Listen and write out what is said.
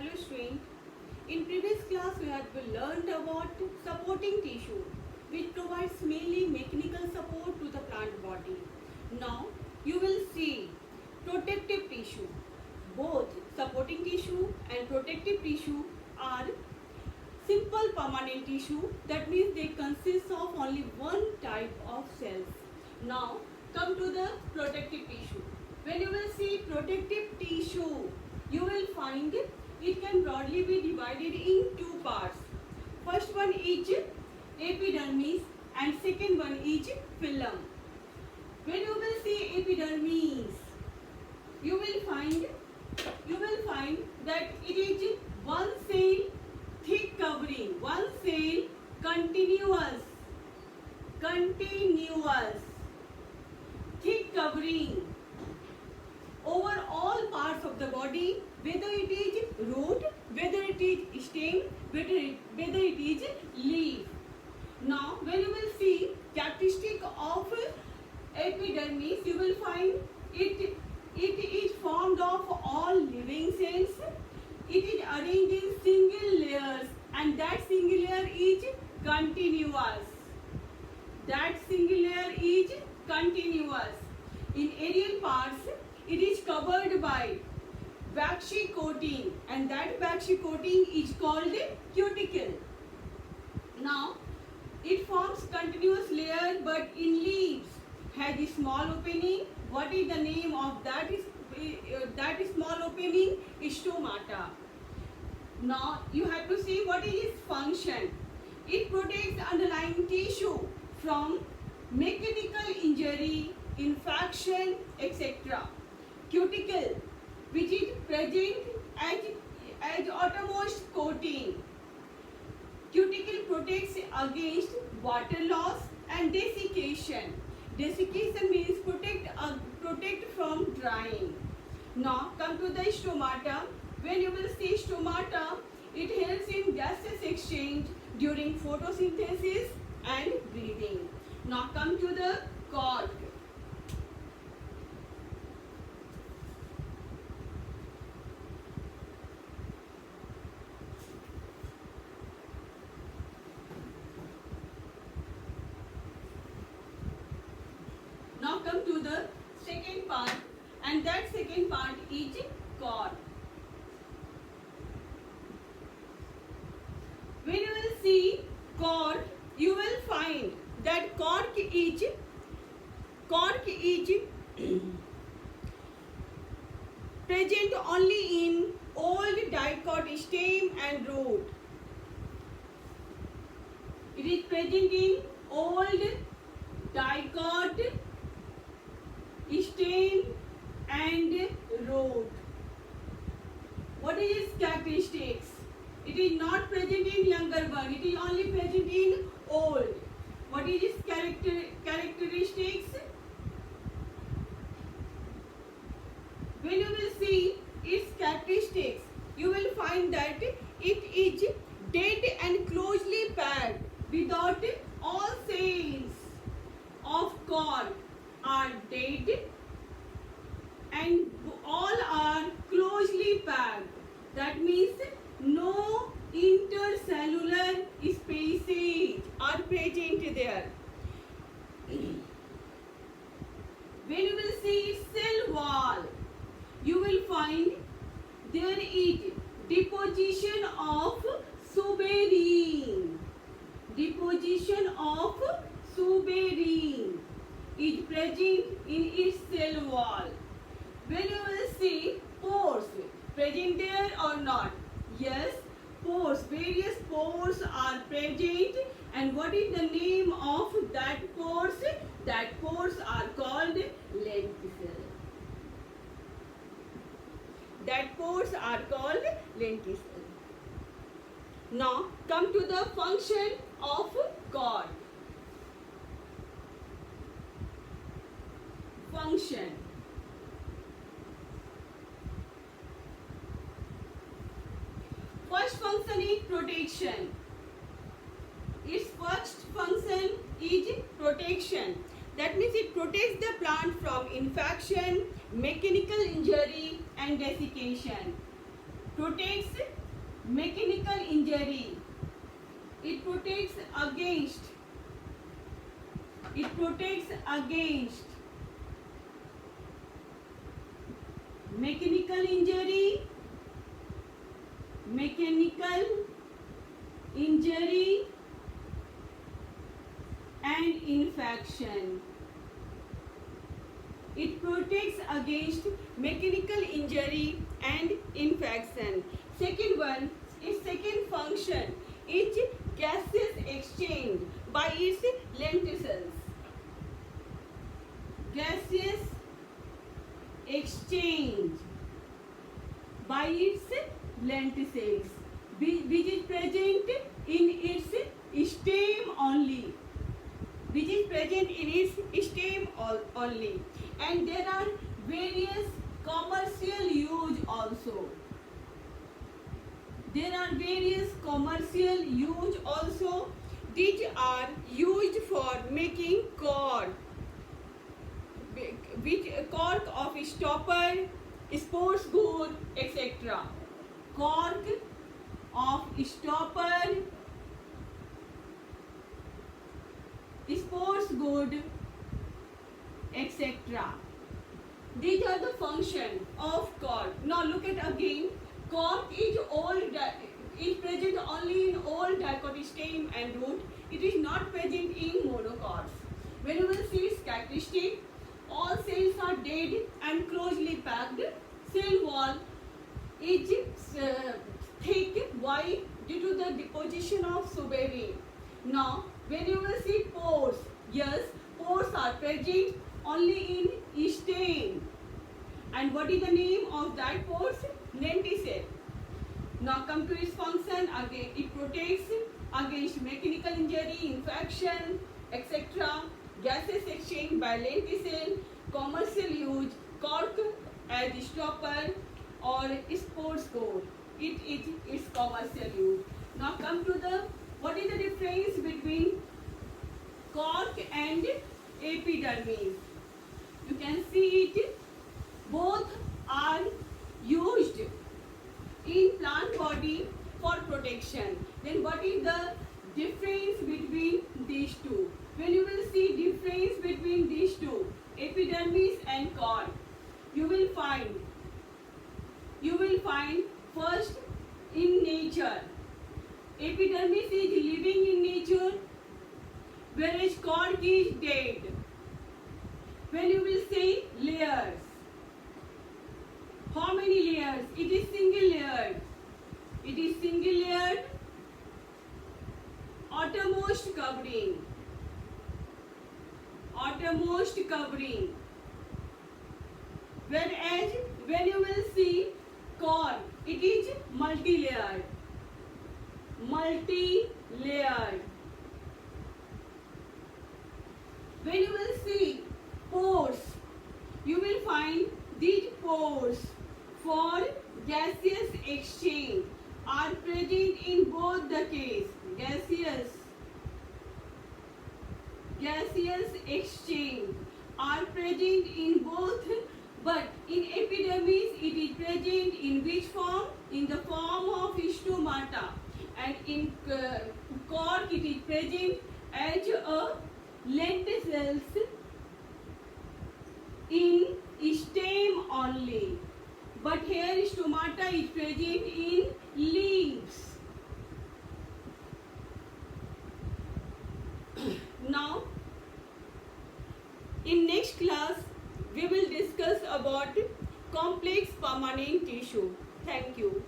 Hello student, in previous class we have learned about supporting tissue which provides mainly mechanical support to the plant body. Now you will see protective tissue. Both supporting tissue and protective tissue are simple permanent tissue, that means they consist of only one type of cells. Now come to the protective tissue. When you will see protective tissue, you will find it can broadly be divided in two parts. First one is epidermis and second one is phylum. When you will see epidermis, you will find that it is one cell thick covering, one cell continuous thick covering over all parts of the body, whether it is root, whether it is stem, whether it is leaf. Now when you will see characteristic of epidermis, you will find it is formed of all living cells. It is arranged in single layers and that single layer is continuous. In aerial parts, it is covered by waxy coating and that waxy coating is called cuticle. Now, it forms continuous layer but in leaves has a small opening. What is the name of that small opening? Is stomata. Now you have to see what is its function. It protects underlying tissue from mechanical injury, infection, etc. Cuticle, which is present as outermost coating. Cuticle protects against water loss and desiccation. Desiccation means protect from drying. Now come to the stomata. When you will see stomata, it helps in gaseous exchange during photosynthesis and breathing. Now come to the cork. Now come to the second part, and that second part is cork. When you will see cork, you will find that cork is present only in old dicot stem and root. It is present in old dicot stem and root. What is its characteristics? It is not present in younger one. It is only present in old. What is its characteristics? When you will see its characteristics, you will find that it is dead and closely packed. Without all cells of cork are dead and all are closely packed. That means no intercellular spaces are present there. When you will see cell wall, you will find there is deposition of suberin. Deposition of suberin is present in its cell wall. When you will see pores, present there or not? Yes, pores, various pores are present. And what is the name of that pores? That pores are called lenticel. Now come to the function of cork. Function. First function is protection. Its first function is protection. That means it protects the plant from infection, mechanical injury and desiccation. Protects injury. It protects against mechanical injury, and infection. It protects against mechanical injury and infection. Second one, its second function is gaseous exchange by its lenticels. Gaseous exchange by its lenticels, which is present in its stem only. And there are various commercial use also. These are used for making cork of stopper, sports good, etc. Cork of stopper, sports good, etc. These are the function of cork. Now look at again. Cork is present only in all dicot stem and root. It is not present in monocots. When you will see its characteristic, all cells are dead and closely packed. Cell wall is thick, white due to the deposition of suberin. Now, when you will see pores, yes, pores are present only in stem. And what is the name of that pores? Lenticel. Now come to its function. Again, it protects against mechanical injury, infection, etc. Gaseous exchange by lenticel, commercial use, cork as stopper or sports core. It is its commercial use. Now come to what is the difference between cork and epidermis? You can see it. Both are used in plant body for protection. Then what is the difference between these two? When you will see difference between these two, epidermis and cork, you will find first in nature. Epidermis is living in nature, whereas cork is dead. When you will say layers, how many layers? It is single layered. Outermost covering. Whereas when you will see cork, it is multi-layered. When you will see pores, you will find these pores for gaseous exchange are present in both the case. Gaseous exchange are present in both, but in epidermis it is present in which form? In the form of stomata, and in cork it is present as a lenticels in stem only. But here stomata is present in leaves. Now, in next class, we will discuss about complex permanent tissue. Thank you.